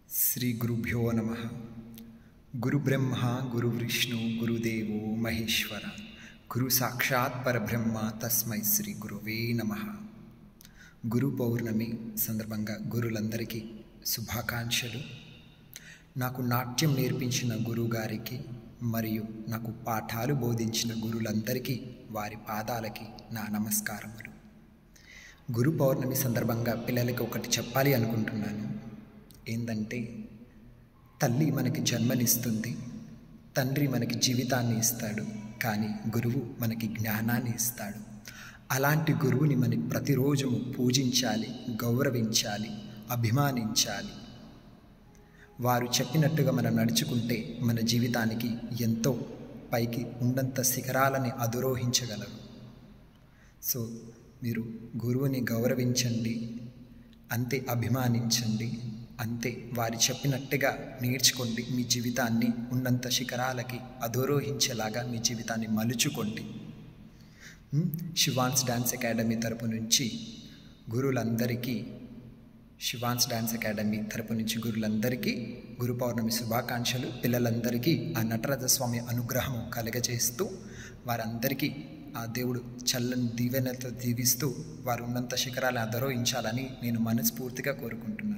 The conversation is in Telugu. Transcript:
శ్రీ గురుభ్యో నమ. గురుబ్రహ్మ గురువిష్ణు గురుదేవో మహేశ్వర, గురు సాక్షాత్ పరబ్రహ్మ తస్మై శ్రీ గురువే నమ. గురు పౌర్ణమి సందర్భంగా గురులందరికీ శుభాకాంక్షలు. నాకు నాట్యం నేర్పించిన గురువుగారికి మరియు నాకు పాఠాలు బోధించిన గురులందరికీ వారి పాదాలకి నా నమస్కారములు. గురు పౌర్ణమి సందర్భంగా పిల్లలకి ఒకటి చెప్పాలి అనుకుంటున్నాను. ఏంటంటే, తల్లి మనకి జన్మనిస్తుంది, తండ్రి మనకి జీవితాన్ని ఇస్తాడు, కానీ గురువు మనకి జ్ఞానాన్ని ఇస్తాడు. అలాంటి గురువుని మనం ప్రతిరోజు పూజించాలి, గౌరవించాలి, అభిమానించాలి. వారు చెప్పినట్టుగా మనం నడుచుకుంటే మన జీవితానికి ఎంతో పైకి ఉన్నంత శిఖరాలని అధిరోహించగలరు. సో మీరు గురువుని గౌరవించండి, అంతే అభిమానించండి, అంతే వారి చెప్పినట్టుగా నేర్చుకోండి. మీ జీవితాన్ని ఉన్నంత శిఖరాలకి అధిరోహించేలాగా మీ జీవితాన్ని మలుచుకోండి. శివాన్స్ డ్యాన్స్ అకాడమీ తరపు నుంచి గురువులందరికీ, శివాన్స్ డ్యాన్స్ అకాడమీ తరపు నుంచి గురువులందరికీ గురు పౌర్ణమి శుభాకాంక్షలు. పిల్లలందరికీ ఆ నటరాజస్వామి అనుగ్రహం కలగజేస్తూ, వారందరికీ ఆ దేవుడు చల్లని దీవెనతో దీవిస్తూ వారు ఉన్నంత శిఖరాలను అధిరోహించాలని నేను మనస్ఫూర్తిగా కోరుకుంటున్నాను.